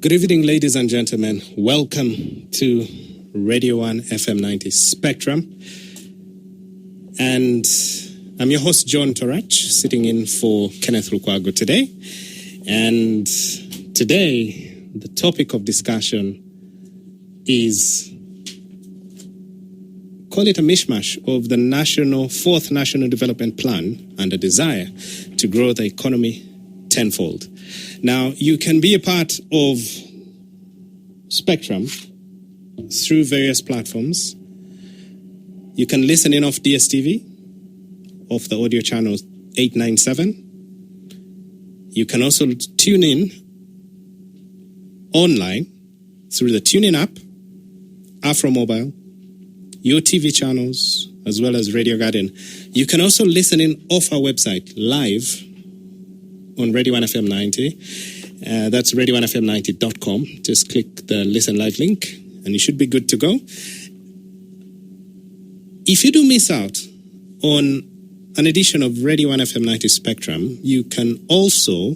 Good evening, ladies and gentlemen. Welcome to Radio 1 FM 90 Spectrum. And I'm your host, John Torach, sitting in for Kenneth Lukwago today. And today, the topic of discussion is, call it a mishmash of the fourth National Development Plan and a desire to grow the economy tenfold. Now, you can be a part of Spectrum through various platforms. You can listen in off DSTV, off the audio channel 897. You can also tune in online through the TuneIn app, Afro Mobile, your TV channels, as well as Radio Garden. You can also listen in off our website live on Radio 1 FM 90. That's radio1fm90.com. Just click the listen live link and you should be good to go. If you do miss out on an edition of Radio 1 FM 90 Spectrum, you can also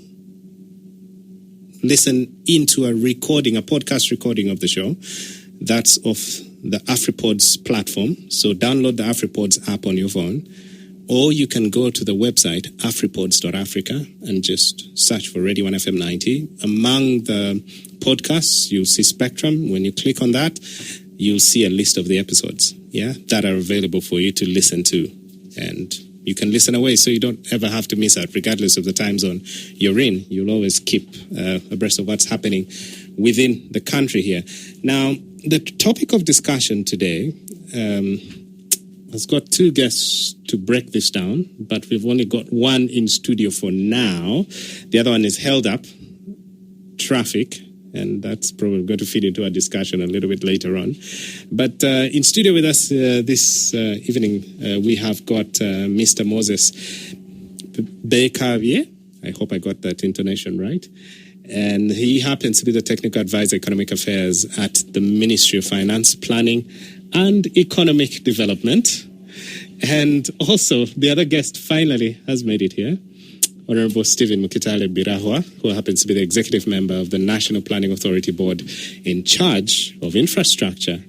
listen into a podcast recording of the show. That's of the AfriPods platform. So download the AfriPods app on your phone. Or you can go to the website, afripods.africa, and just search for Radio 1 FM 90. Among the podcasts, you'll see Spectrum. When you click on that, you'll see a list of the episodes, that are available for you to listen to. And you can listen away, so you don't ever have to miss out, regardless of the time zone you're in. You'll always keep abreast of what's happening within the country here. Now, the topic of discussion today has got two guests to break this down, but we've only got one in studio for now. The other one is held up, traffic, and that's probably going to feed into our discussion a little bit later on. But in studio with us this evening, we have got Mr. Moses Bekavier. I hope I got that intonation right. And he happens to be the Technical Advisor, Economic Affairs at the Ministry of Finance, Planning and Economic Development. And also, the other guest finally has made it here, Honorable Stephen Mukitale Birahwa, who happens to be the Executive Member of the National Planning Authority Board in charge of infrastructure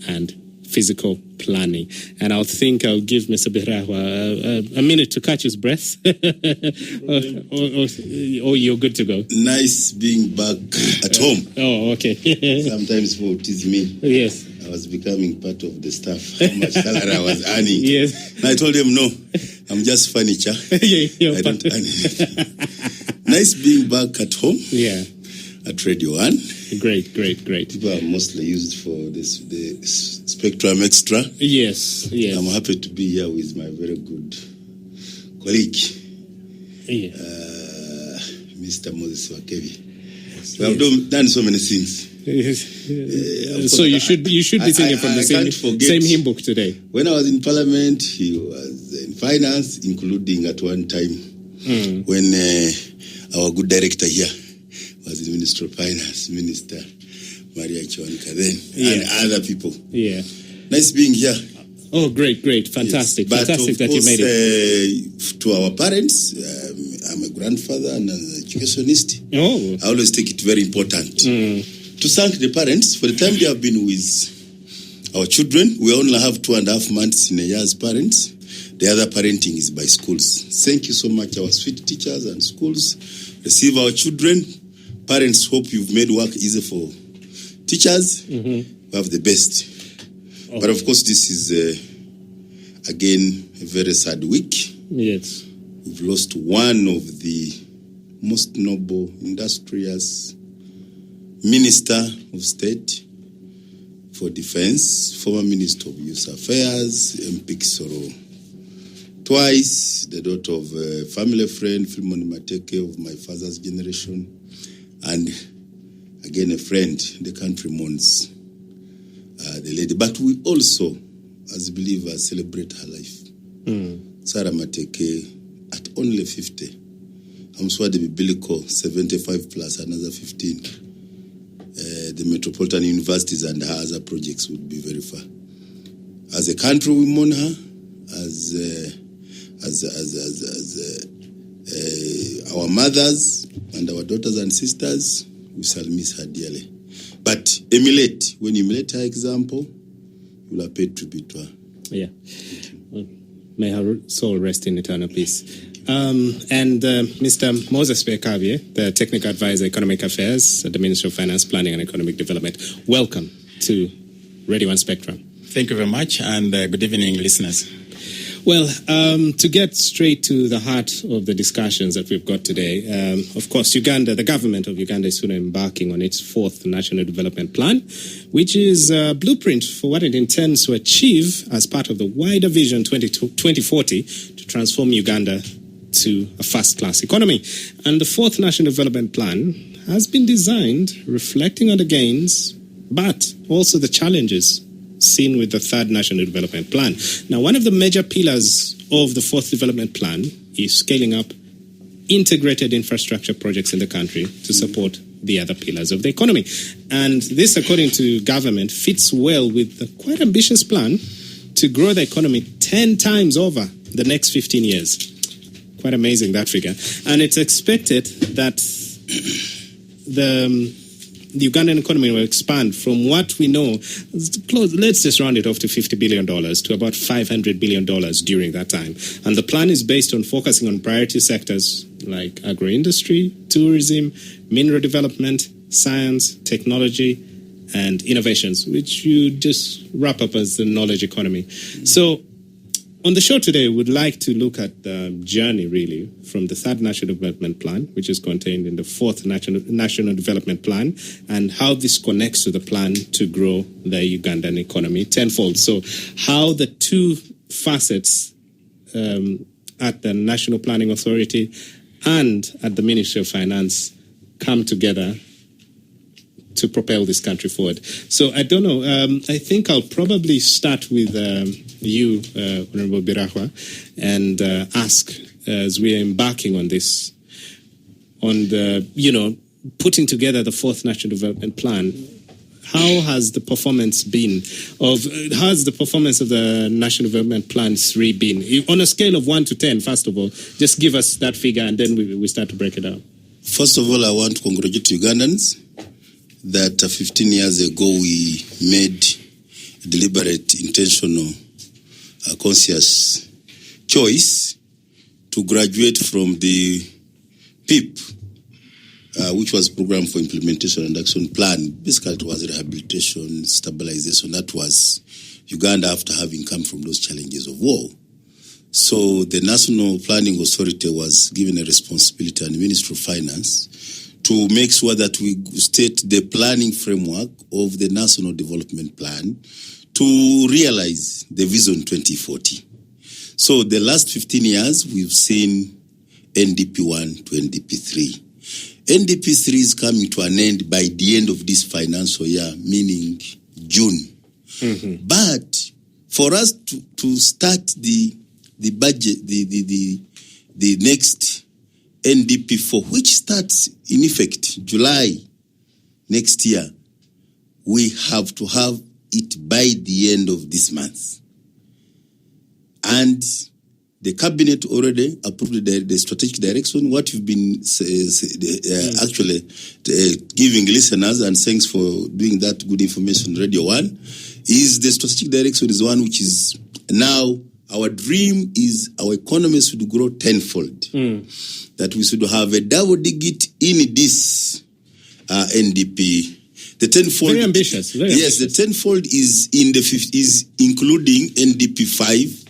and physical planning. And I'll give Mr. Birahwa a minute to catch his breath. or you're good to go. Nice being back at home. Oh, okay. Sometimes for it is me. Yes. I was becoming part of the staff. How much salary I was earning. Yes. And I told him, no, I'm just furniture. I don't earn anything. Nice being back at home. Yeah. At Radio 1. Great. People are mostly used for the Spectrum Extra. Yes. I'm happy to be here with my very good colleague, Mr. Moses Wakevi. We have done so many things. So you should be singing from the same hymn book today. When I was in Parliament, he was in finance, including at one time when our good director here was the Minister of Finance, Minister Maria Chwanika then, and other people. Yeah. Nice being here. Oh, great. Fantastic. Yes. Fantastic that you made it. To our parents, I'm a grandfather and an educationist. Oh. I always take it very important to thank the parents for the time they have been with our children. We only have 2.5 months in a year as parents. The other parenting is by schools. Thank you so much, our sweet teachers and schools. Receive our children. Parents, hope you've made work easy for teachers. We have the best. Okay. But of course, this is, again, a very sad week. Yes. We've lost one of the most noble, industrious Minister of State for Defense, former Minister of Youth Affairs, MP Kisoro. Twice, the daughter of a family friend, Philemon Mateke, of my father's generation. And again, a friend, the country mourns the lady. But we also, as believers, celebrate her life. Sarah Mateke, at only 50. I'm sure the biblical 75 plus another 15. The metropolitan universities and her other projects would be very far. As a country, we mourn her. As our mothers and our daughters and sisters, we shall miss her dearly. But emulate. When you emulate her example, you will pay tribute to her. Yeah. Well, may her soul rest in eternal peace. Mr. Moses Bekavie, the Technical Advisor, Economic Affairs at the Ministry of Finance, Planning and Economic Development. Welcome to Radio 1 Spectrum. Thank you very much, and good evening, listeners. Well, to get straight to the heart of the discussions that we've got today, of course, Uganda, the government of Uganda is soon embarking on its fourth National Development Plan, which is a blueprint for what it intends to achieve as part of the wider Vision 2040 to transform Uganda to a first-class economy. And the fourth National Development Plan has been designed reflecting on the gains, but also the challenges seen with the third National Development Plan. Now, one of the major pillars of the fourth development plan is scaling up integrated infrastructure projects in the country to support the other pillars of the economy. And this, according to government, fits well with the quite ambitious plan to grow the economy 10 times over the next 15 years. Quite amazing, that figure. And it's expected that the Ugandan economy will expand from what we know, let's just round it off to $50 billion to about $500 billion during that time. And the plan is based on focusing on priority sectors like agro-industry, tourism, mineral development, science, technology, and innovations, which you just wrap up as the knowledge economy. So on the show today, we'd like to look at the journey, really, from the third National Development Plan, which is contained in the fourth National Development Plan, and how this connects to the plan to grow the Ugandan economy tenfold. So how the two facets at the National Planning Authority and at the Ministry of Finance come together to propel this country forward. So I don't know. I think I'll probably start with you, Honorable Birahwa, and ask, as we are embarking on this, on the, putting together the fourth National Development Plan, how has the performance been how has the performance of the National Development Plan 3 been? On a scale of 1 to 10, first of all, just give us that figure and then we start to break it down. First of all, I want to congratulate Ugandans that 15 years ago we made a deliberate, intentional, conscious choice to graduate from the PIP, which was Program for Implementation and Action Plan. Basically, it was rehabilitation, stabilization. That was Uganda after having come from those challenges of war. So the National Planning Authority was given a responsibility, and the Ministry of Finance, to make sure that we state the planning framework of the National Development Plan to realize the Vision 2040. So the last 15 years, we've seen NDP 1 to NDP 3. NDP 3 is coming to an end by the end of this financial year, meaning June. Mm-hmm. But for us to start the budget, the next NDP 4, which starts in effect July next year, we have to have it by the end of this month. And the cabinet already approved the strategic direction. What you've been actually giving listeners, and thanks for doing that good information, Radio 1, is the strategic direction is one which is now our dream is our economy should grow tenfold. That we should have a double digit in this NDP. The tenfold, very ambitious. Very yes, ambitious. The tenfold is in the is including NDP 5,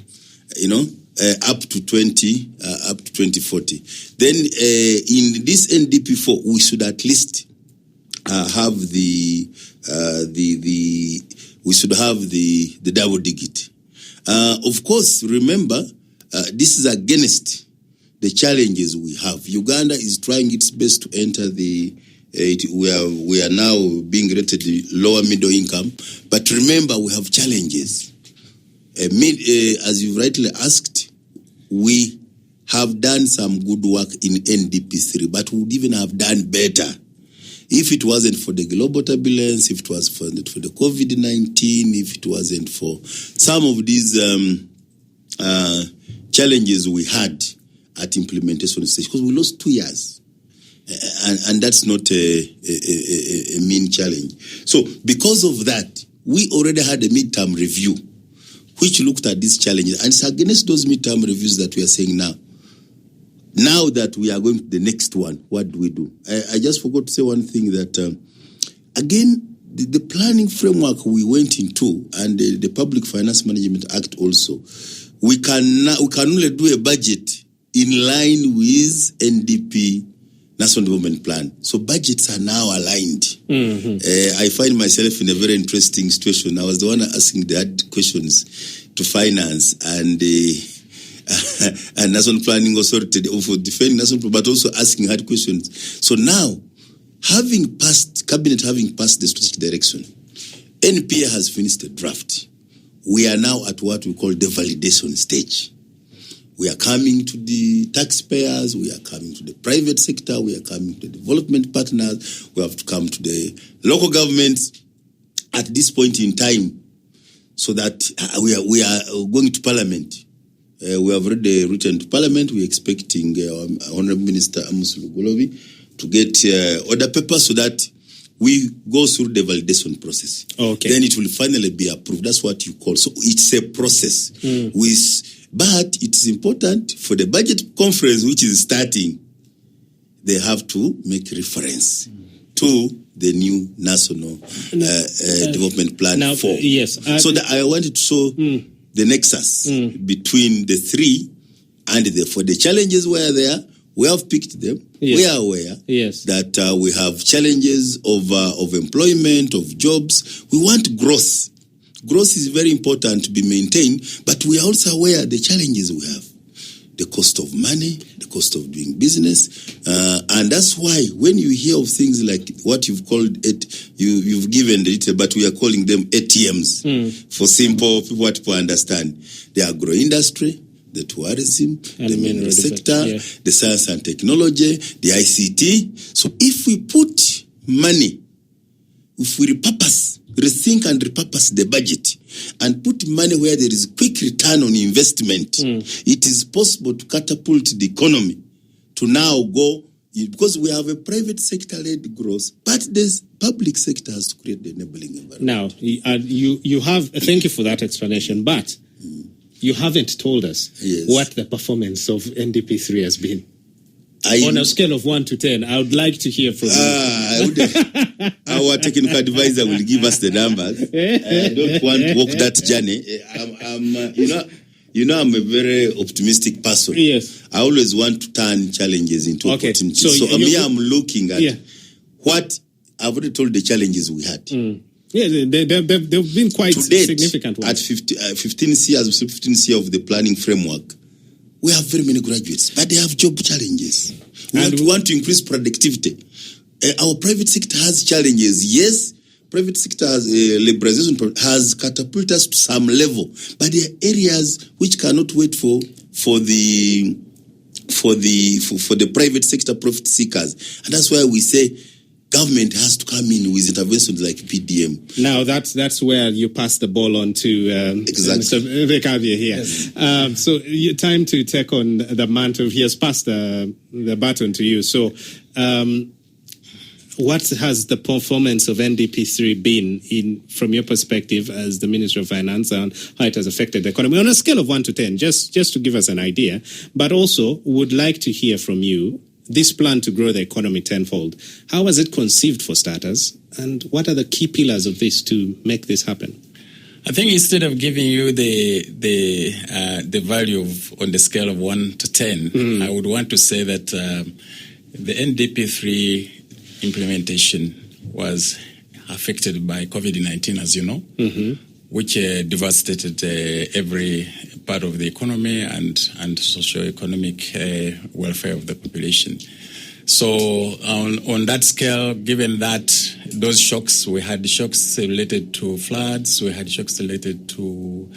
up to 2040. Then in this NDP 4, we should at least have the double digit. Of course, remember, this is against the challenges we have. Uganda is trying its best to enter we are now being rated the lower middle income. But remember, we have challenges. As you rightly asked, we have done some good work in NDP 3, but we would even have done better if it wasn't for the global turbulence, if it was for the COVID-19, if it wasn't for some of these challenges we had at implementation stage, because we lost 2 years. And that's not a mean challenge. So because of that, we already had a midterm review which looked at these challenges. And it's against those midterm reviews that we are saying now. Now that we are going to the next one, what do we do? I just forgot to say one thing that, again, the planning framework we went into and the Public Finance Management Act also, we can only do a budget in line with NDP National Development Plan. So budgets are now aligned. I find myself in a very interesting situation. I was the one asking the hard questions to finance and National Planning Authority for defending national plan, but also asking hard questions. So now, Cabinet having passed the strategic direction, NPA has finished the draft. We are now at what we call the validation stage. We are coming to the taxpayers, we are coming to the private sector, we are coming to the development partners, we have to come to the local governments at this point in time, so that we are going to Parliament. We have already written to Parliament. We are expecting Honourable Minister Amos Lugolobi to get order paper so that we go through the validation process. Okay. Then it will finally be approved. That's what you call. So it's a process. But it is important for the budget conference, which is starting, they have to make reference to the new National Development Plan 4. Yes. So that I wanted to show the nexus between the three and for the challenges where they are. We have picked them. Yes. We are aware that we have challenges of employment, of jobs. We want growth. Growth is very important to be maintained, but we are also aware of the challenges we have. The cost of money, the cost of doing business. And that's why when you hear of things like what you've called it, you've given it, but we are calling them ATMs for simple people to understand. The agro-industry, the tourism, and the mineral sector, the science and technology, the ICT. So if we put money, if we rethink and repurpose the budget and put money where there is quick return on investment, it is possible to catapult the economy to now go, because we have a private sector-led growth, but the public sector has to create the enabling environment. Now, you have, thank you for that explanation, but you haven't told us what the performance of NDP3 has been. On a scale of 1 to 10, I would like to hear from you. Our technical advisor will give us the numbers. I don't want to walk that journey. I'm a very optimistic person. Yes. I always want to turn challenges into opportunities. So I'm looking at what I've already told the challenges we had. Yeah, they've been quite significant ones. At 15 years of the planning framework, we have very many graduates, but they have job challenges. We want to increase productivity. Our private sector has challenges. Yes, private sector has liberalization has catapulted us to some level, but there are areas which cannot wait for the private sector profit seekers, and that's why we say government has to come in with interventions like PDM. Now that's where you pass the ball on to Mr. Rekavia here. Yes. So time to take on the mantle. He has passed the baton to you. So what has the performance of NDP3 been from your perspective as the Minister of Finance, and how it has affected the economy on a scale of 1 to 10, just to give us an idea, but also would like to hear from you this plan to grow the economy tenfold. How was it conceived for starters? And what are the key pillars of this to make this happen? I think instead of giving you the value on the scale of 1 to 10, I would want to say that the NDP3 implementation was affected by COVID-19, as you know, which devastated every part of the economy and socio-economic welfare of the population. So on that scale, given that those shocks, we had shocks related to floods, we had shocks related to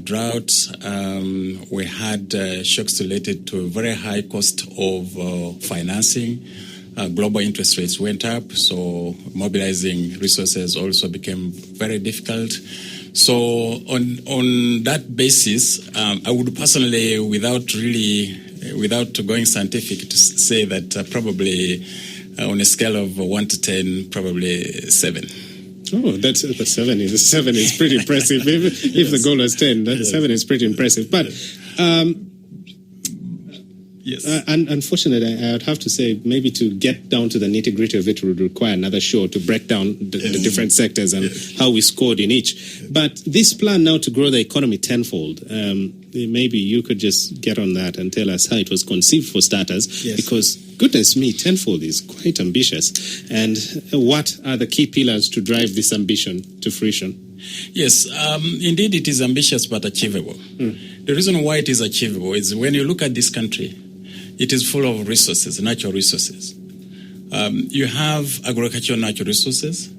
droughts, we had shocks related to a very high cost of financing. Global interest rates went up, so mobilizing resources also became very difficult. So on that basis, I would personally, without really without going scientific, to say that probably on a scale of 1 to 10, probably 7. Oh, that's 7 is pretty impressive. If the goal was 10, 7 is pretty impressive. But yes, and unfortunately, I would have to say maybe to get down to the nitty-gritty of it would require another show to break down the different sectors and how we scored in each. But this plan now to grow the economy tenfold, maybe you could just get on that and tell us how it was conceived for starters, because goodness me, tenfold is quite ambitious. And what are the key pillars to drive this ambition to fruition? Yes, indeed it is ambitious but achievable. The reason why it is achievable is when you look at this country, it is full of resources, natural resources. You have agricultural natural resources.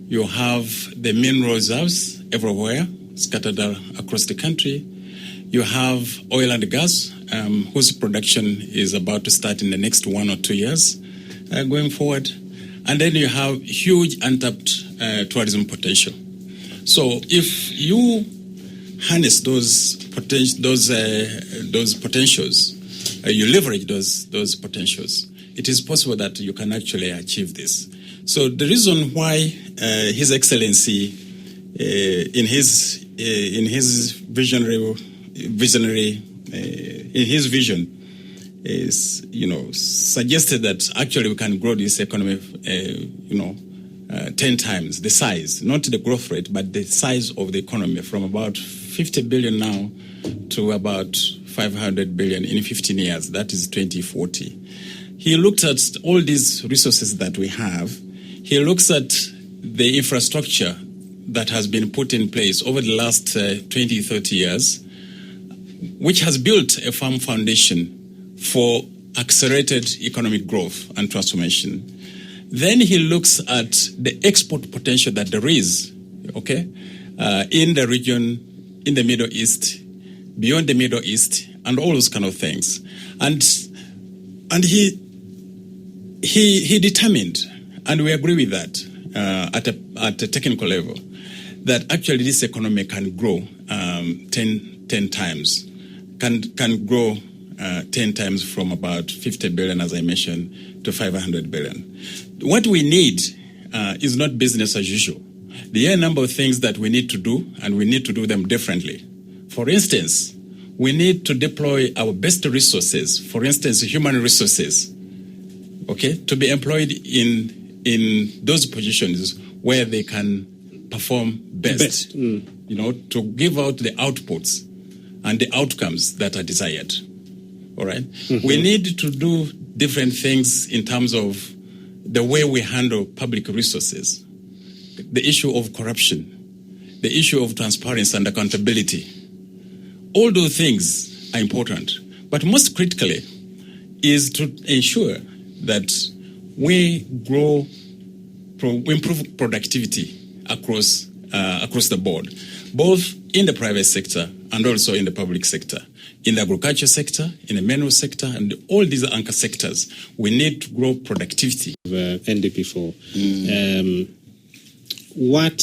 You have the mineral reserves everywhere, scattered across the country. You have oil and gas, whose production is about to start in the next 1 or 2 years going forward. And then you have huge untapped tourism potential. So if you harness those potentials, you leverage those potentials, it is possible that you can actually achieve this. So the reason why His Excellency, in his vision, is suggested that actually we can grow this economy, 10 times the size, not the growth rate, but the size of the economy, from about 50 billion now to about 500 billion in 15 years. That is 2040. He looked at all these resources that we have. He looks at the infrastructure that has been put in place over the last 20, 30 years, which has built a firm foundation for accelerated economic growth and transformation. Then he looks at the export potential that there is, in the region, in the Middle East, beyond the Middle East, and all those kind of things. And he determined, and we agree with that at a technical level, that actually this economy can grow 10 times, can grow 10 times from about 50 billion, as I mentioned, to 500 billion. What we need is not business as usual. There are a number of things that we need to do, and we need to do them differently. For instance, we need to deploy our best resources, for instance, human resources, to be employed in those positions where they can perform best. To give out the outputs and the outcomes that are desired. All right? Mm-hmm. We need to do different things in terms of the way we handle public resources, the issue of corruption, the issue of transparency and accountability. All those things are important, but most critically is to ensure that we improve productivity across the board, both in the private sector and also in the public sector. In the agriculture sector, in the mineral sector, and all these anchor sectors, we need to grow productivity. NDP4. What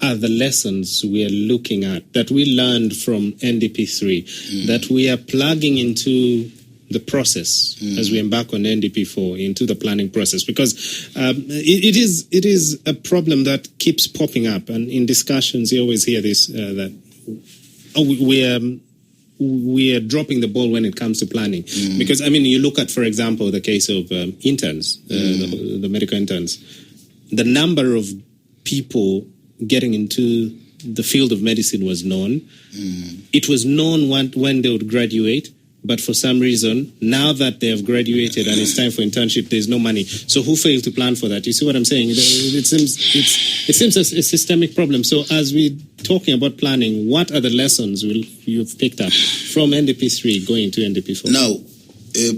are the lessons we are looking at that we learned from NDP3 that we are plugging into the process as we embark on NDP4, into the planning process? Because it is a problem that keeps popping up, and in discussions you always hear this, that we are dropping the ball when it comes to planning. Because, you look at, for example, the case of interns, the medical interns. The number of people getting into the field of medicine was known. It was known when they would graduate, but for some reason, now that they have graduated and it's time for internship, there's no money. So who failed to plan for that? You see what I'm saying? It seems a systemic problem. So as we're talking about planning, what are the lessons you've picked up from NDP3 going to NDP4? Now,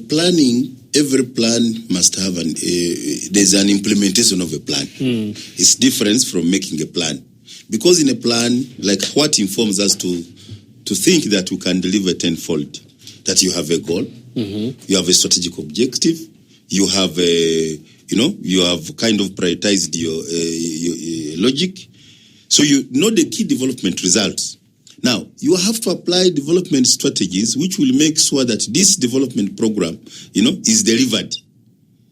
planning, every plan must have there's an implementation of a plan. It's different from making a plan. Because in a plan, like what informs us to think that we can deliver tenfold, that you have a goal, you have a strategic objective, you have you have kind of prioritized your logic. So you know the key development results. Now, you have to apply development strategies which will make sure that this development program, is delivered.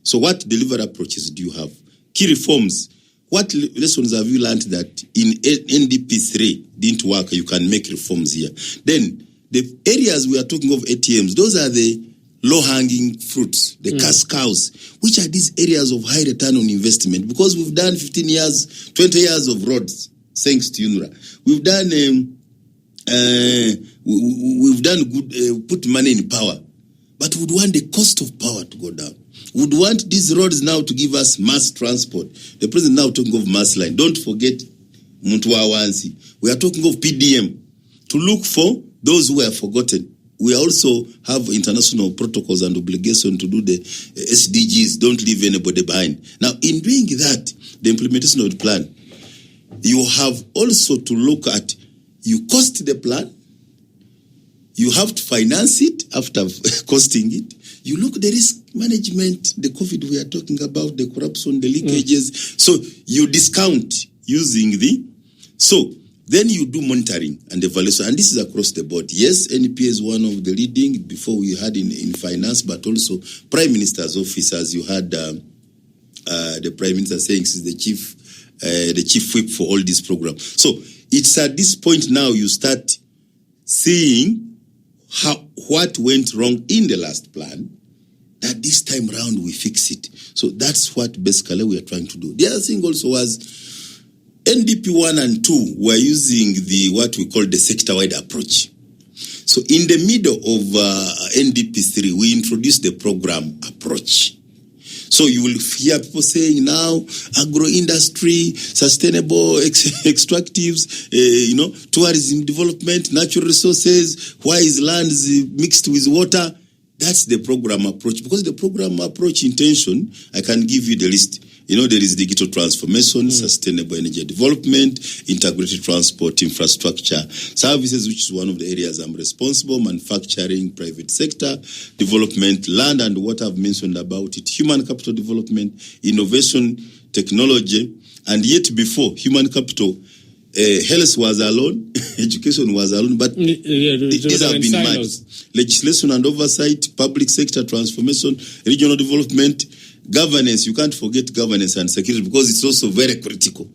So what delivery approaches do you have? Key reforms. What lessons have you learned that in NDP3 didn't work? You can make reforms here. Then the areas we are talking of ATMs, those are the low-hanging fruits, the cash cows, which are these areas of high return on investment. Because we've done 15 years, 20 years of roads, thanks to UNRWA. We've done good, put money in power. But we'd want the cost of power to go down. We'd want these roads now to give us mass transport. The president now talking of mass line. Don't forget Muntua Wansi. We are talking of PDM. To look for those who are forgotten. We also have international protocols and obligation to do the SDGs. Don't leave anybody behind. Now, in doing that, the implementation of the plan, you have also to look at, you cost the plan, you have to finance it after costing it. You look at the risk management, the COVID we are talking about, the corruption, the leakages. So you discount using so then you do monitoring and evaluation. And this is across the board. Yes, NPA is one of the leading before we had in finance, but also Prime Minister's officers. You had the Prime Minister saying this is the chief whip for all these programs. So it's at this point now you start seeing what went wrong in the last plan, that this time around we fix it. So that's what basically we are trying to do. The other thing also was NDP 1 and 2 were using what we call the sector-wide approach. So in the middle of NDP 3, we introduced the program approach. So you will hear people saying now, agro-industry, sustainable extractives, tourism development, natural resources, why is land mixed with water? That's the program approach. Because the program approach intention, I can give you the list. There is digital transformation, sustainable energy development, integrated transport infrastructure, services, which is one of the areas I'm responsible, manufacturing, private sector, development, land and water, I've mentioned about it, human capital development, innovation, technology, and yet before human capital, health was alone, education was alone, but these have been merged. Legislation and oversight, public sector transformation, regional development, governance. You can't forget governance and security because it's also very critical.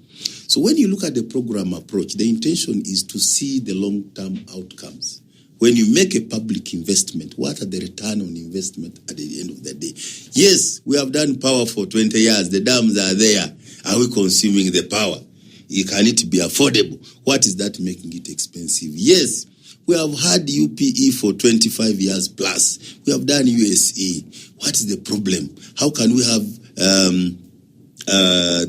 So when you look at the program approach, the intention is to see the long-term outcomes. When you make a public investment, what are the return on investment at the end of the day? Yes, we have done power for 20 years. The dams are there. Are we consuming the power? Can it be affordable? What is that making it expensive? Yes, we have had UPE for 25 years plus. We have done USE. What is the problem? How can we have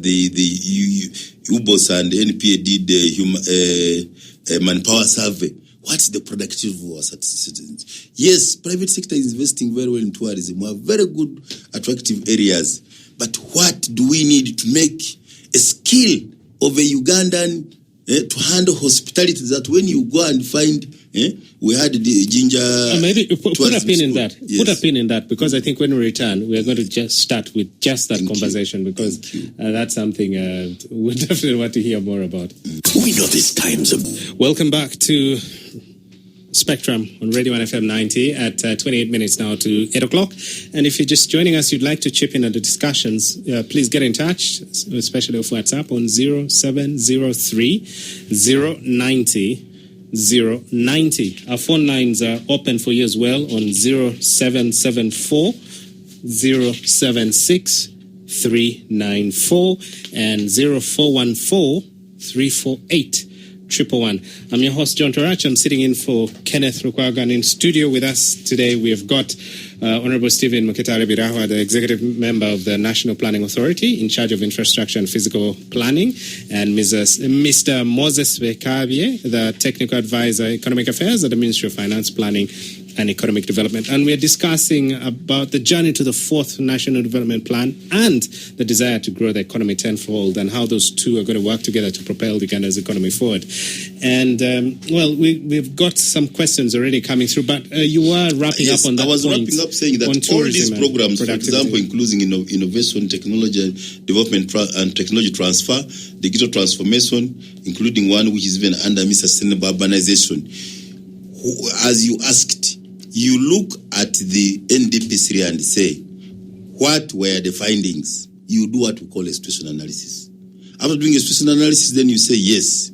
the UBOS and the NPA did the manpower survey? What's the productivity of our citizens? Yes, private sector is investing very well in tourism. We have very good, attractive areas. But what do we need to make a skill of a Ugandan to handle hospitality that when you go and find, we had the ginger... maybe put a pin in that. Yes. Put a pin in that, because I think when we return, we are going to just start with just that conversation, because that's something we definitely want to hear more about. We know these times of... Welcome back to Spectrum on Radio 1FM 90 at 28 minutes now to 8 o'clock. And if you're just joining us, you'd like to chip in on the discussions, please get in touch, especially off WhatsApp on 0703 090 090. Our phone lines are open for you as well on 0774 076 394 and 0414 348 111. I'm your host, John Torach. I'm sitting in for Kenneth Rukwaga. And in studio with us today, we have got Honorable Stephen Muketare Birahwa, the Executive Member of the National Planning Authority in charge of infrastructure and physical planning, and Mr. Moses Bekabie, the Technical Advisor, Economic Affairs at the Ministry of Finance, Planning and economic development. And we're discussing about the journey to the 4th National Development Plan and the desire to grow the economy tenfold, and how those two are going to work together to propel Uganda's economy forward. And, we've got some questions already coming through, but you were wrapping up on that. I was wrapping up saying that all these programs, for example, including innovation, technology development and technology transfer, digital transformation, including one which is even under sustainable urbanization. As you asked, you look at the NDP3 and say, what were the findings? You do what we call a situation analysis. After doing a situation analysis, then you say, yes,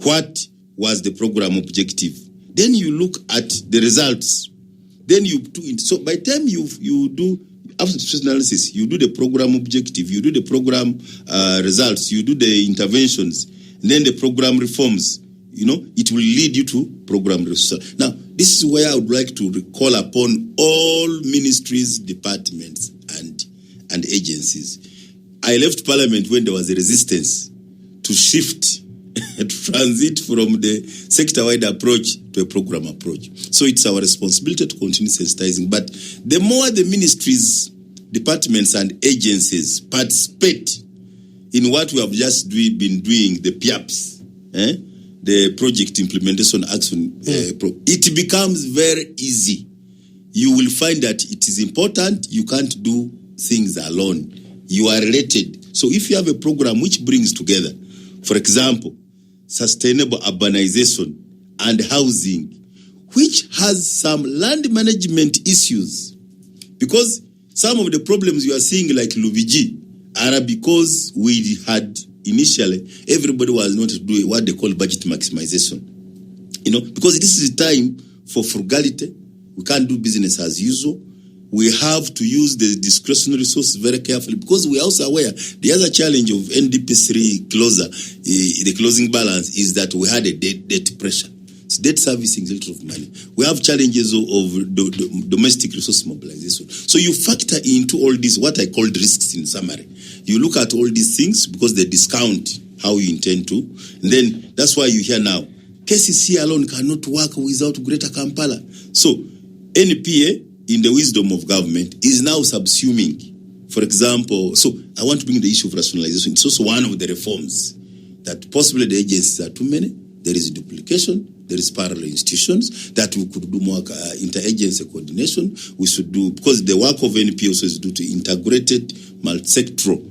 what was the program objective? Then you look at the results. Then you do it. So by the time you do, after the situation analysis, you do the program objective, you do the program results, you do the interventions, and then the program reforms. It will lead you to program results. Now, this is where I would like to call upon all ministries, departments, and agencies. I left Parliament when there was a resistance to shift, to transit from the sector-wide approach to a program approach. So it's our responsibility to continue sensitizing. But the more the ministries, departments, and agencies participate in what we have just been doing, the PIAPs, the project implementation action, it becomes very easy. You will find that it is important. You can't do things alone. You are related. So if you have a program which brings together, for example, sustainable urbanization and housing, which has some land management issues, because some of the problems you are seeing like Lubiji are because we had initially, everybody was not doing what they call budget maximization. Because this is a time for frugality. We can't do business as usual. We have to use the discretionary resources very carefully, because we are also aware the other challenge of NDP3 the closing balance, is that we had a debt pressure. So debt servicing is a lot of money. We have challenges of domestic resource mobilization. So you factor into all this, what I called risks in summary. You look at all these things because they discount how you intend to. And then that's why you hear now, KCC alone cannot work without Greater Kampala. So NPA, in the wisdom of government, is now subsuming. For example, so I want to bring the issue of rationalization. It's also one of the reforms that possibly the agencies are too many. There is duplication. There is parallel institutions that we could do more interagency coordination. We should do, because the work of NPA also is due to integrated, multi-sectoral,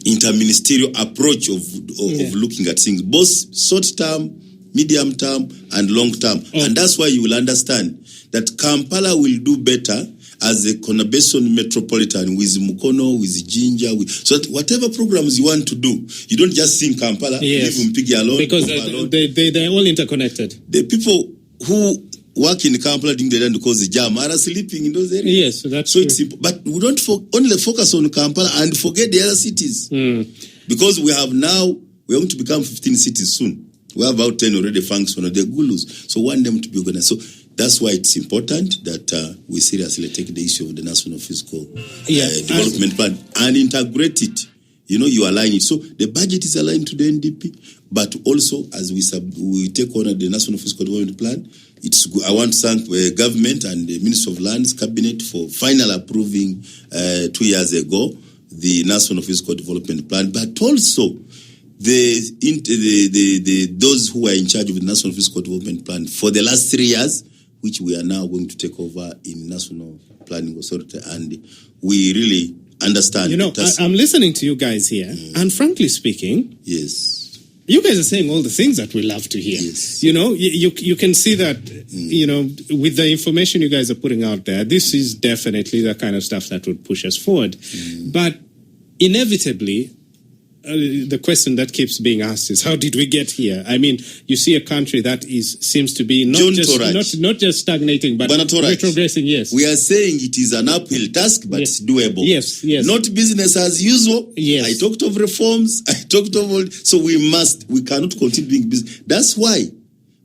interministerial approach of looking at things, both short-term, medium-term, and long-term. And that's why you will understand that Kampala will do better as a conurbation metropolitan with Mukono, with Jinja, so that whatever programs you want to do, you don't just sing Kampala, leave Mpigi alone. Because they're all interconnected. The people who work in Kampala during the day to cause the jam are sleeping in those areas. Yes, that's so true. It's simple. But we don't only focus on Kampala and forget the other cities. Because we are going to become 15 cities soon. We have about 10 already functional. They're Gulus. So we want them to be organized. So that's why it's important that we seriously take the issue of the National Fiscal Development Plan and integrate it. You align it. So the budget is aligned to the NDP, but also as we take on the National Fiscal Development Plan, it's good. I want to thank the government and the Minister of Lands Cabinet for final approving 2 years ago the National Fiscal Development Plan, but also those who are in charge of the National Fiscal Development Plan for the last 3 years, which we are now going to take over in National Planning Authority, and we really understand. I'm listening to you guys here, and frankly speaking, yes, you guys are saying all the things that we love to hear. Yes. You can see that, with the information you guys are putting out there, this is definitely the kind of stuff that would push us forward. But inevitably, the question that keeps being asked is, how did we get here? I mean, you see a country that seems to be not just stagnating, but retrogressing. Yes, we are saying it is an uphill task, but it's doable. Yes, not business as usual. Yes, I talked of reforms. I talked of all. So we cannot continue doing business. That's why.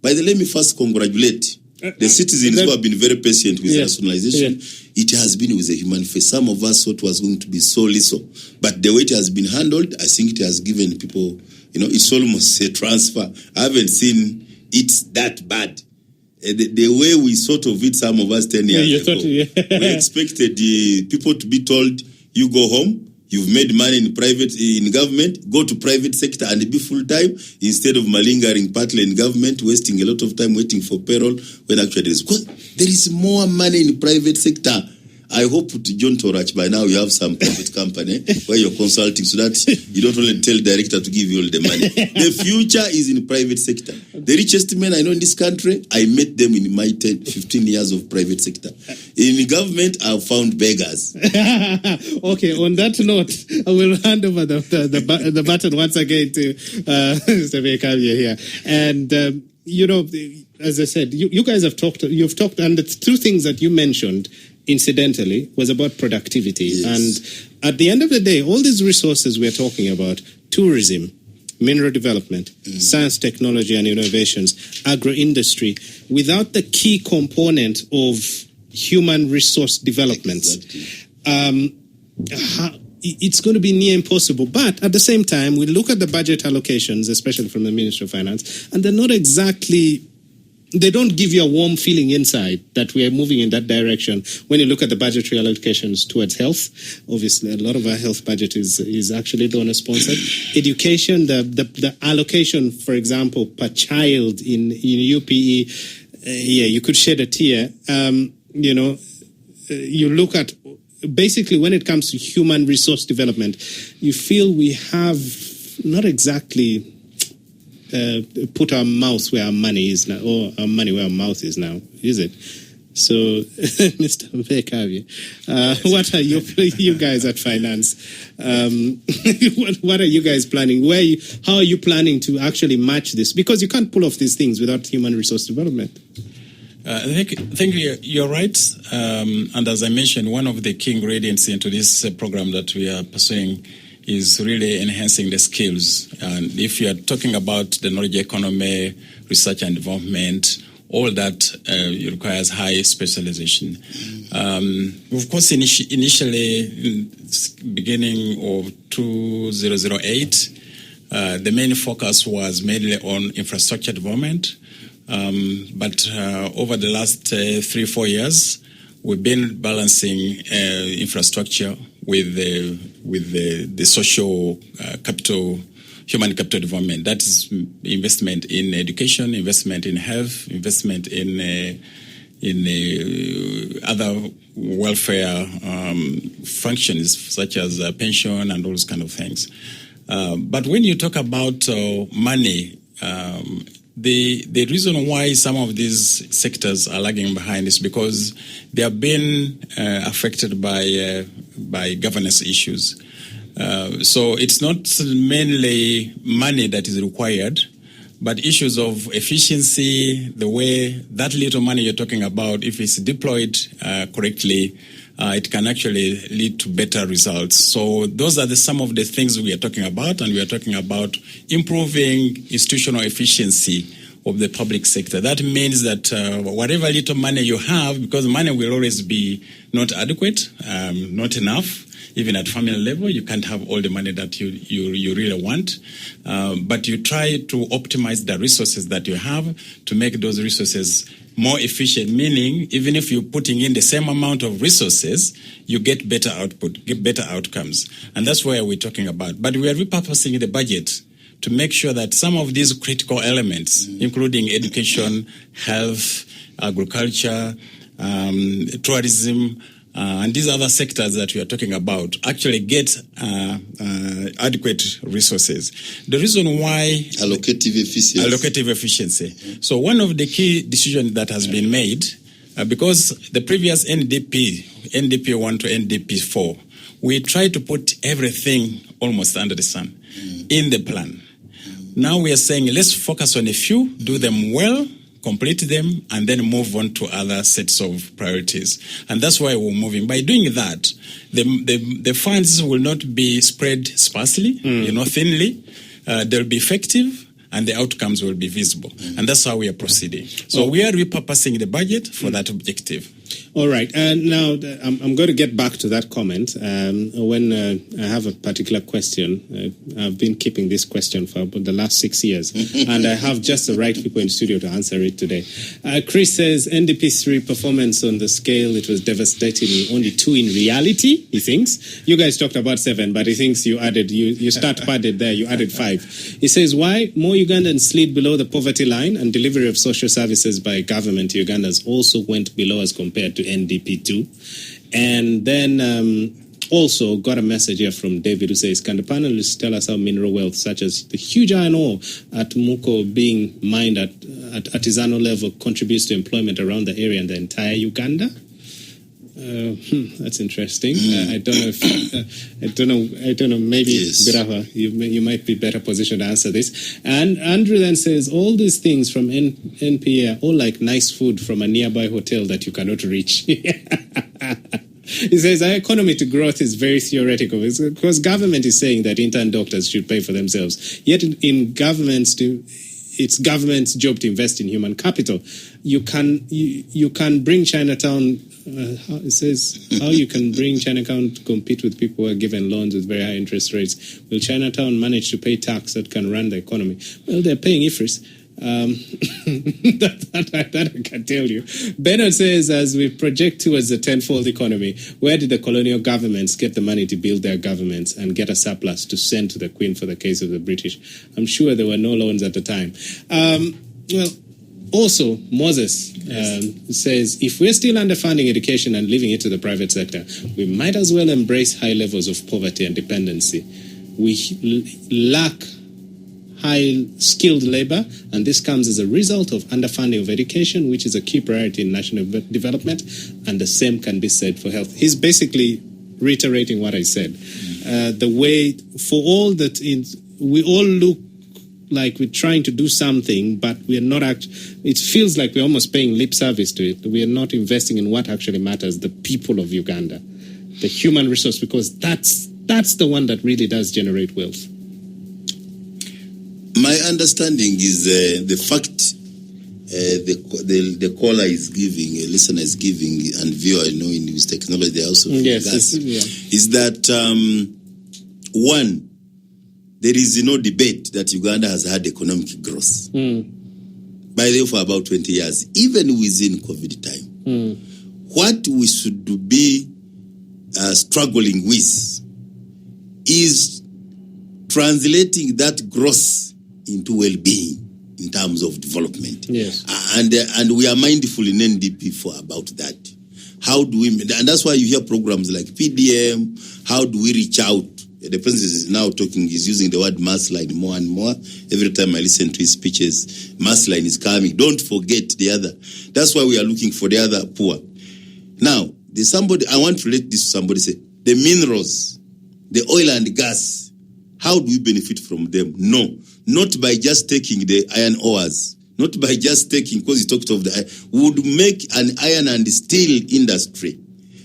By the way, let me first congratulate the citizens who have been very patient with rationalization. It has been with a human face. Some of us thought it was going to be so little. But the way it has been handled, I think it has given people, it's almost a transfer. I haven't seen it that bad. the way we sort of it, some of us 10 years ago, we expected people to be told, you go home, you've made money in government, go to private sector and be full-time instead of malingering partly in government, wasting a lot of time waiting for payroll when actually there is more money in private sector. I hope to John Torach by now you have some private company where you're consulting so that you don't only tell director to give you all the money. The future is in private sector. The richest men I know in this country, I met them in my 15 years of private sector. In government, I've found beggars. Okay, on that note, I will hand over the button once again to Mr. Bekavye here. And, as I said, you guys have talked, and the two things that you mentioned incidentally was about productivity. Yes. And at the end of the day, all these resources we're talking about, tourism, mineral development, science, technology and innovations, agro-industry, without the key component of human resource development, it's going to be near impossible. But at the same time, we look at the budget allocations, especially from the Ministry of Finance, and they're not exactly... They don't give you a warm feeling inside that we are moving in that direction. When you look at the budgetary allocations towards health, obviously a lot of our health budget is actually donor-sponsored. Education, the allocation, for example, per child in UPE, you could shed a tear. You look at, basically when it comes to human resource development, you feel we have not exactly... put our mouth where our money is now, or our money where our mouth is now, is it? So, Mr. Bekavye, what are you guys at Finance? What are you guys planning? How are you planning to actually match this? Because you can't pull off these things without human resource development. I think you're right. And as I mentioned, one of the key ingredients into this program that we are pursuing is really enhancing the skills. And if you are talking about the knowledge economy, research and development, all that requires high specialization. Of course, initially, in the beginning of 2008, the main focus was mainly on infrastructure development. But over the last 3-4 years, we've been balancing infrastructure with the social capital, human capital development. That is investment in education, investment in health, investment in other welfare functions such as pension and all those kind of things. But when you talk about money, the reason why some of these sectors are lagging behind is because they have been affected by governance issues. So it's not mainly money that is required, but issues of efficiency, the way that little money you're talking about, if it's deployed correctly, it can actually lead to better results. So those are some of the things we are talking about, and we are talking about improving institutional efficiency of the public sector. That means that whatever little money you have, because money will always be not adequate, not enough, even at family level, you can't have all the money that you really want. But you try to optimize the resources that you have to make those resources more efficient, meaning even if you're putting in the same amount of resources, you get better output, get better outcomes. And that's where we're talking about. But we are repurposing the budget to make sure that some of these critical elements, including education, health, agriculture, tourism, and these other sectors that we are talking about actually get adequate resources. The reason why... Allocative efficiency. So one of the key decisions that has been made, because the previous NDP 1 to NDP 4, we tried to put everything almost under the sun in the plan. Now we are saying, let's focus on a few, do them well, complete them, and then move on to other sets of priorities. And that's why we're moving. By doing that, the funds will not be spread sparsely, thinly. They'll be effective, and the outcomes will be visible. And that's how we are proceeding. So we are repurposing the budget for that objective. All right. And now I'm going to get back to that comment when I have a particular question. I've been keeping this question for the last 6 years, and I have just the right people in studio to answer it today. Chris says NDP3 performance on the scale, it was devastating. Only 2 in reality, he thinks. You guys talked about 7, but he thinks you added, you start padded there, you added 5. He says, why more Ugandans slid below the poverty line and delivery of social services by government Ugandans also went below as compared to NDP2. And then also got a message here from David who says, can the panelists tell us how mineral wealth such as the huge iron ore at Muko being mined at artisanal level contributes to employment around the area and the entire Uganda? That's interesting. I don't know if I don't know. Maybe yes. Birawa, you might be better positioned to answer this. And Andrew then says all these things from NPA are all like nice food from a nearby hotel that you cannot reach. He says our economy to growth is very theoretical because government is saying that intern doctors should pay for themselves. Yet in governments it's government's job to invest in human capital. You can bring Chinatown. It says how you can bring Chinatown to compete with people who are given loans with very high interest rates. Will Chinatown manage to pay tax that can run the economy? Well, they're paying IFRS. That I can tell you. Bernard says, as we project towards the tenfold economy, where did the colonial governments get the money to build their governments and get a surplus to send to the Queen for the case of the British? I'm sure there were no loans at the time. Well, also, Moses says, if we're still underfunding education and leaving it to the private sector, we might as well embrace high levels of poverty and dependency. We lack high-skilled labor, and this comes as a result of underfunding of education, which is a key priority in national development, and the same can be said for health. He's basically reiterating what I said. The way, for all that, we all look like we're trying to do something, but we are not it feels like we're almost paying lip service to it. We are not investing in what actually matters, the people of Uganda, the human resource, because that's the one that really does generate wealth. My understanding is the fact the caller is giving, a listener is giving, and viewer, I know in this technology they also is that one, there is no debate that Uganda has had economic growth. By the way, for about 20 years, even within COVID time. What we should be struggling with is translating that growth into well-being in terms of development. Yes. And we are mindful in NDP for about that. How do we, and that's why you hear programs like PDM, how do we reach out? The president is now talking, he's using the word mass line more and more. Every time I listen to his speeches, mass line is coming. Don't forget the other. That's why we are looking for the other poor. Now, there's somebody, I want to let this somebody say, the minerals, the oil and gas, how do we benefit from them? No, not by just taking the iron ores, not by just taking, because he talked of the iron, would make an iron and steel industry.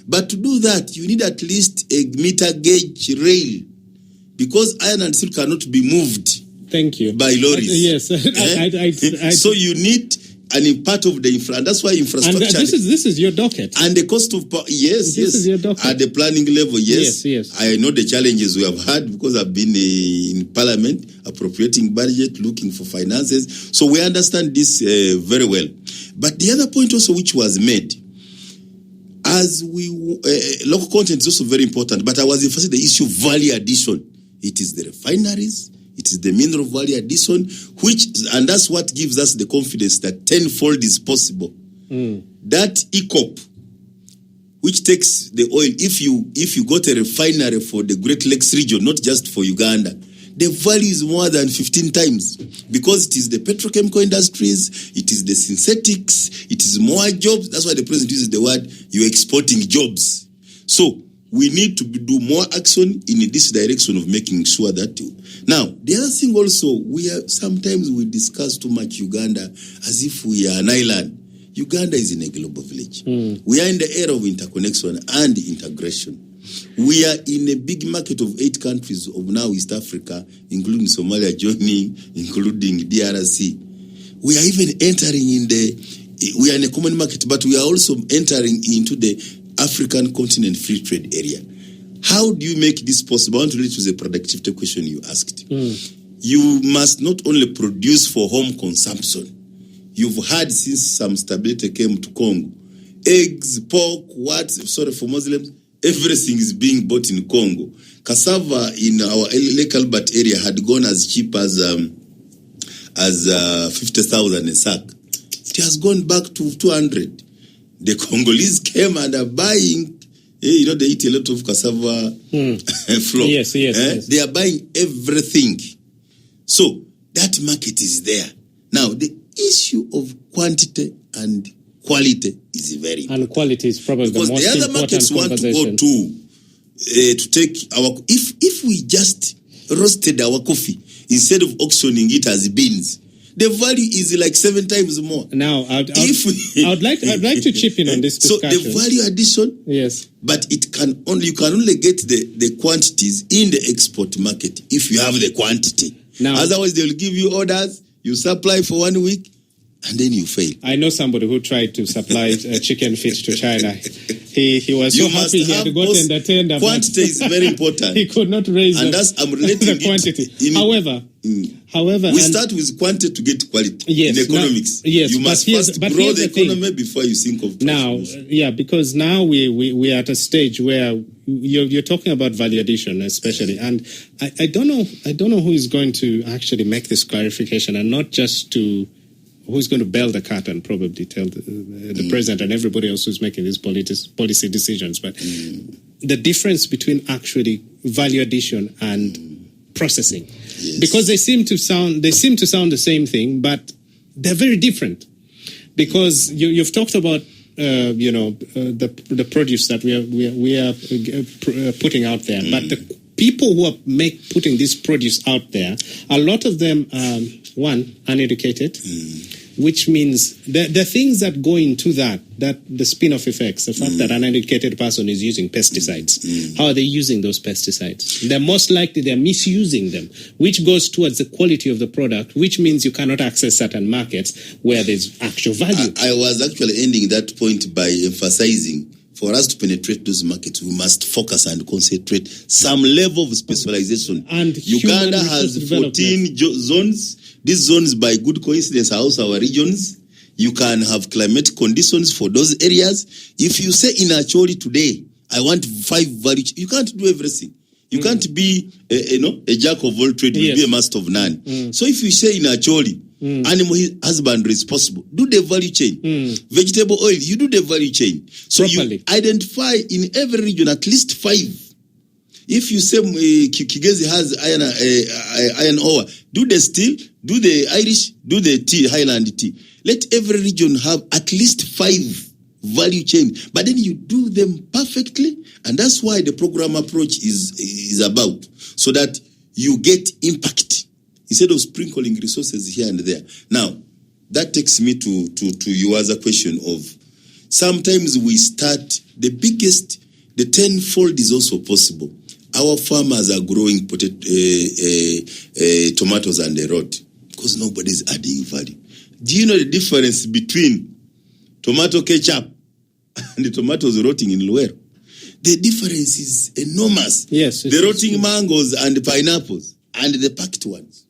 But to do that, you need at least a meter gauge rail, because iron and steel cannot be moved. Thank you. By lorries. Yes. So you need an part of the infra, and that's why infrastructure. And this is your docket. And the cost of yes. This is your docket. At the planning level, yes. I know the challenges we have had because I've been in Parliament appropriating budget, looking for finances. So we understand this very well. But the other point also which was made, as we local content is also very important. But I was emphasizing the issue of value addition. It is the refineries. It is the mineral value addition, and that's what gives us the confidence that tenfold is possible. That ECOP, which takes the oil, if you got a refinery for the Great Lakes region, not just for Uganda, the value is more than 15 times, because it is the petrochemical industries, it is the synthetics, it is more jobs. That's why the president uses the word, you're exporting jobs. So we need to do more action in this direction of making sure that. Now, the other thing also, sometimes we discuss too much Uganda as if we are an island. Uganda is in a global village. We are in the era of interconnection and integration. We are in a big market of 8 countries of now East Africa, including Somalia joining, including DRC. We are even entering in we are in a common market, but we are also entering into the African continent free trade area. How do you make this possible? I want to relate to the productivity question you asked. You must not only produce for home consumption. You've had, since some stability came to Congo, eggs, pork, for Muslims, everything is being bought in Congo. Cassava in our Lake Albert area had gone as cheap as 50,000 a sack. It has gone back to 200. The Congolese came and are buying. They eat a lot of cassava flour. Yes. They are buying everything. So that market is there. Now, the issue of quantity and quality is very important. And quality is probably because the most the other important markets want to go to take our... If we just roasted our coffee instead of auctioning it as beans, the value is like 7 times more. Now, I'd like to chip in on this discussion. So the value addition, yes, but you can only get the quantities in the export market if you have the quantity. Now, otherwise, they will give you orders, you supply for 1 week, and then you fail. I know somebody who tried to supply chicken feet to China. He was so happy he had gotten the tender. Quantity is very important. He could not raise I'm relating the quantity. However, we start with quantity to get quality in economics. Yes, you must first grow the economy before you think of now. Yeah, because now we are at a stage where you're talking about value addition, especially, and I don't know who is going to actually make this clarification, and not just to. Who's going to bail the cat and probably tell the president and everybody else who's making these policy decisions. But the difference between actually value addition and processing, because they seem to sound the same thing, but they're very different. Because you've talked about the produce that we are putting out there, but the people who are putting this produce out there, a lot of them uneducated. Which means the things that go into that the spin-off effects, the fact that an uneducated person is using pesticides. How are they using those pesticides? They're most likely they're misusing them, which goes towards the quality of the product, which means you cannot access certain markets where there's actual value. I was actually ending that point by emphasizing, for us to penetrate those markets, we must focus and concentrate some level of specialization. And Uganda has 14 zones. These zones, by good coincidence, are also our regions. You can have climate conditions for those areas. If you say in Acholi today, I want 5 value, you can't do everything. You can't be a jack of all trades. You will be a master of none. So if you say in Acholi, animal husbandry is possible, do the value chain. Vegetable oil, you do the value chain. So properly. You identify in every region at least 5. If you say Kigezi has iron ore, do the steel, do the Irish, do the tea, Highland tea. Let every region have at least 5 value chain, but then you do them perfectly, and that's why the program approach is about, so that you get impact instead of sprinkling resources here and there. Now, that takes me to your other question of sometimes we start the 10-fold is also possible. Our farmers are growing tomatoes on the road because nobody's adding value. Do you know the difference between tomato ketchup and the tomatoes rotting in Luero? The difference is enormous. Yes. The rotting mangoes and the pineapples and the packed ones.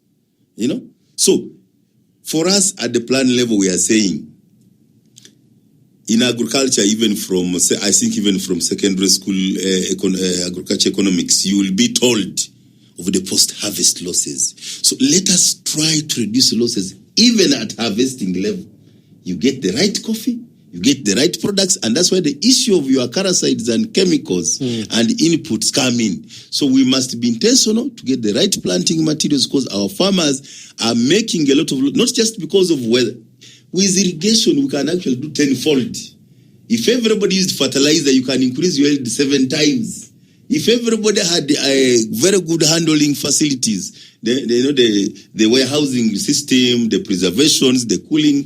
So, for us at the plan level, we are saying, in agriculture, even from secondary school agriculture economics, you will be told of the post-harvest losses. So let us try to reduce losses even at harvesting level. You get the right coffee, you get the right products, and that's why the issue of your acaricides and chemicals and inputs come in. So we must be intentional to get the right planting materials, because our farmers are making a lot of, not just because of weather. With irrigation, we can actually do 10-fold. If everybody used fertilizer, you can increase your yield 7 times. If everybody had very good handling facilities, the warehousing system, the preservations, the cooling,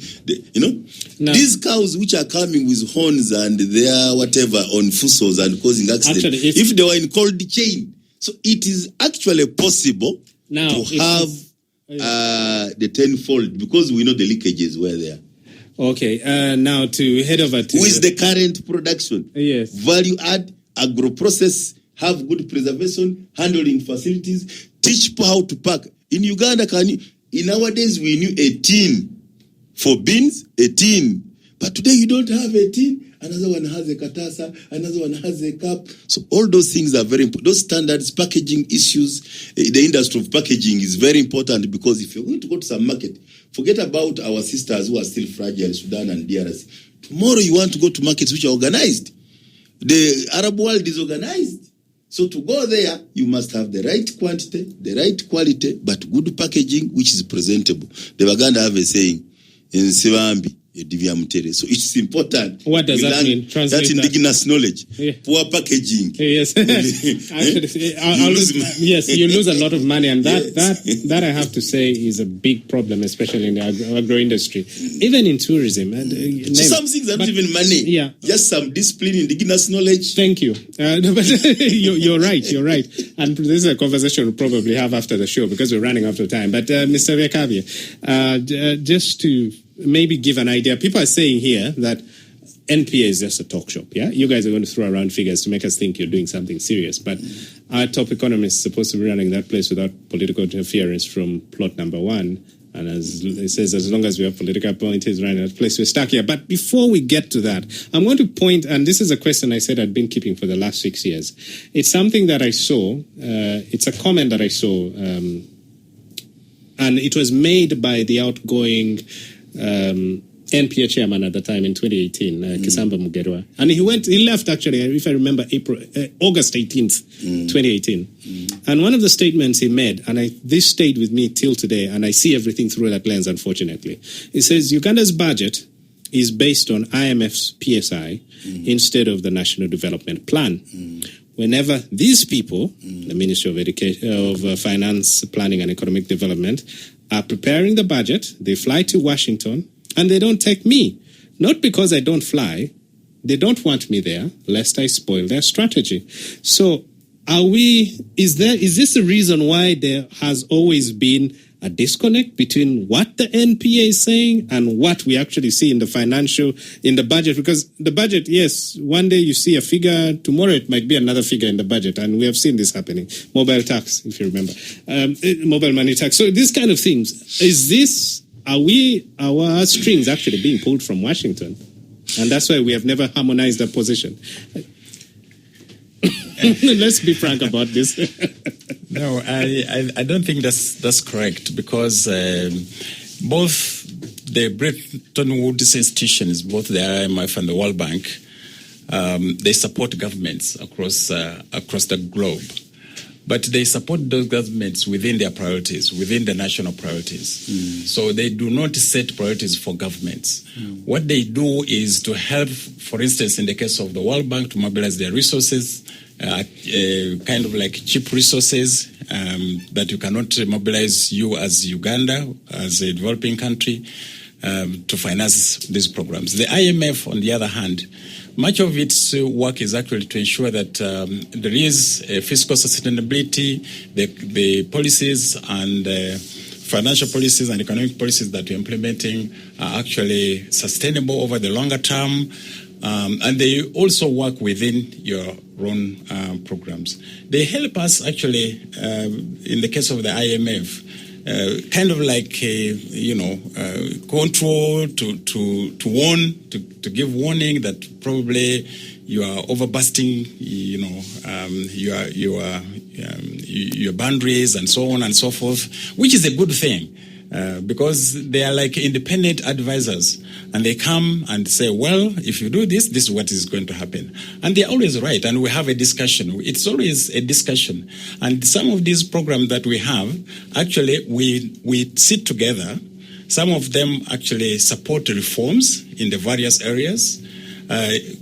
these cows which are coming with horns and their whatever on fusos and causing accidents, actually, if they were in cold chain, so it is actually possible to have the 10-fold, because we know the leakages were there. Okay, now to head over to... Who is the current production? Yes. Value add, agro-process, have good preservation, handling facilities, teach people how to pack. In Uganda, in our days, we knew a tin for beans, a tin. But today you don't have a tin. Another one has a katasa, another one has a cup. So all those things are very important. Those standards, packaging issues, the industry of packaging is very important, because if you're going to go to some market, forget about our sisters who are still fragile, Sudan and DRC. Tomorrow you want to go to markets which are organized. The Arab world is organized. So to go there, you must have the right quantity, the right quality, but good packaging, which is presentable. The Baganda have a saying, in Sivambi, so it's important. What does that mean? Translate that's indigenous knowledge. Yeah. Poor packaging. Yes. Actually, yes, you lose a lot of money, and that I have to say is a big problem, especially in the agro industry, even in tourism. So some things are not even money. Yeah, just some discipline, indigenous knowledge. Thank you. You're right. You're right. And this is a conversation we'll probably have after the show, because we're running out of time. But Mr. Vyakavya, just to maybe give an idea. People are saying here that NPA is just a talk shop, yeah? You guys are going to throw around figures to make us think you're doing something serious, but our top economist is supposed to be running that place without political interference from plot number one, and as it says, as long as we have political appointees running that place, we're stuck here. But before we get to that, I'm going to point, and this is a question I said I'd been keeping for the last 6 years. It's something that I saw, it's a comment that I saw, and it was made by the outgoing NPA chairman at the time in 2018, Kisamba Mugerwa. And he left actually, if I remember, August 18th, 2018. And one of the statements he made, and this stayed with me till today, and I see everything through that lens, unfortunately. He says, Uganda's budget is based on IMF's PSI instead of the National Development Plan. Whenever these people, the Ministry of Education, of Finance, Planning and Economic Development, are preparing the budget, they fly to Washington, and they don't take me. Not because I don't fly, they don't want me there, lest I spoil their strategy. So is this the reason why there has always been a disconnect between what the NPA is saying and what we actually see in the budget? Because the budget, yes, one day you see a figure, tomorrow it might be another figure in the budget, and we have seen this happening. Mobile tax, if you remember, mobile money tax. So these kind of things, are our strings actually being pulled from Washington? And that's why we have never harmonized our position. Let's be frank about this. No, I don't think that's correct, because both the Bretton Woods institutions, both the IMF and the World Bank, they support governments across the globe. But they support those governments within their priorities, within the national priorities. So they do not set priorities for governments. What they do is to help, for instance, in the case of the World Bank, to mobilize their resources, kind of like cheap resources that you cannot mobilize you as Uganda, as a developing country, to finance these programs. The IMF, on the other hand, much of its work is actually to ensure that there is fiscal sustainability, the policies and financial policies and economic policies that we're implementing are actually sustainable over the longer term. And they also work within your own programs. They help us actually, in the case of the IMF, kind of like control to warn, to give warning that probably you are overbusting, your boundaries and so on and so forth, which is a good thing. Because they are like independent advisors, and they come and say, well, if you do this, this is what is going to happen. And they're always right, and we have a discussion. It's always a discussion. And some of these programs that we have, actually, we sit together. Some of them actually support reforms in the various areas,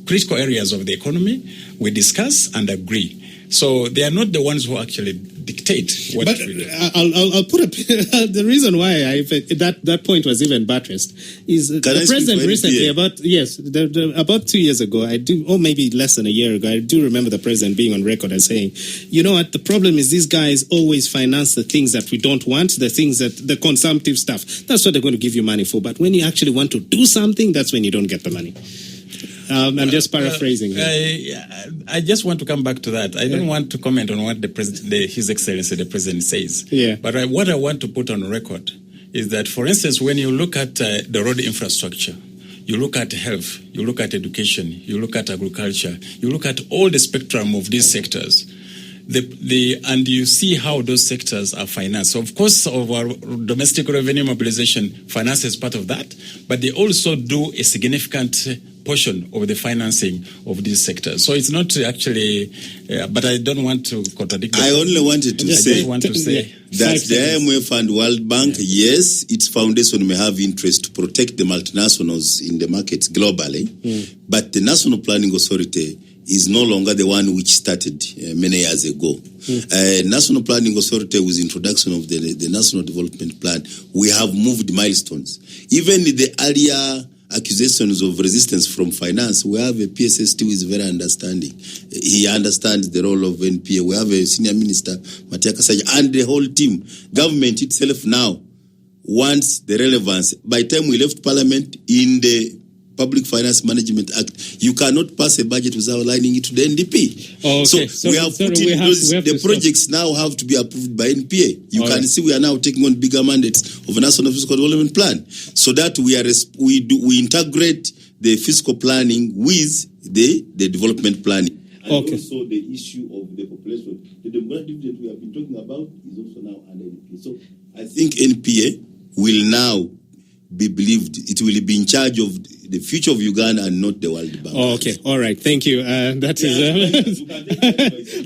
critical areas of the economy. We discuss and agree. So they are not the ones who actually dictate what. But I'll put the reason why that point was even buttressed is the president recently about 2 years ago, or maybe less than a year ago, I do remember the president being on record as saying, you know what, the problem is these guys always finance the things that we don't want, the consumptive stuff. That's what they're going to give you money for. But when you actually want to do something, that's when you don't get the money. I'm just paraphrasing. I just want to come back to that. I don't want to comment on what His Excellency the President says. Yeah. But what I want to put on record is that, for instance, when you look at the road infrastructure, you look at health, you look at education, you look at agriculture, you look at all the spectrum of these sectors. And you see how those sectors are financed. So of course, of our domestic revenue mobilization, finance is part of that, but they also do a significant portion of the financing of these sectors. So it's not actually, but I don't want to contradict. I only wanted to say that the IMF and World Bank, yes, its foundation may have interest to protect the multinationals in the markets globally, but the National Planning Authority is no longer the one which started many years ago. National Planning Authority, with the introduction of the National Development Plan, we have moved milestones. Even the earlier accusations of resistance from finance, we have a PSS who is very understanding. He understands the role of NPA. We have a senior minister, Matia Kasaja, and the whole team. Government itself now wants the relevance. By the time we left Parliament, in the Public Finance Management Act, you cannot pass a budget without aligning it to the NDP. Oh, okay. So we have put in those, the projects now have to be approved by NPA. You can see we are now taking on bigger mandates of a National Fiscal Development Plan, so that we integrate the fiscal planning with the development planning. And also the issue of the population. The demographic that we have been talking about is also now under NPA. So I think NPA will now be believed, it will be in charge of the future of Uganda and not the World Bank. Oh, okay. All right. Thank you.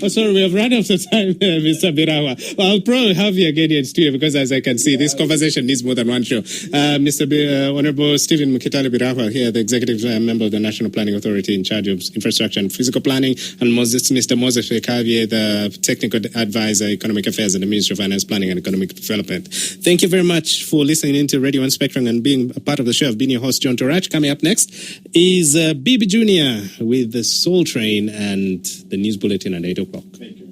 Sorry, we have run out of time, Mr. Birawa. Well, I'll probably have you again in studio because, as I can see, this conversation needs more than one show. Honorable Stephen Mukitale Birawa here, the executive member of the National Planning Authority in charge of infrastructure and physical planning, and Mr. Moses Fekavie, the technical advisor, economic affairs at the Ministry of Finance, Planning and Economic Development. Thank you very much for listening into Radio 1 Spectrum and being a part of the show. I've been your host, John Torach. Coming up next is BB Jr. with the Soul Train and the news bulletin at 8 o'clock. Thank you.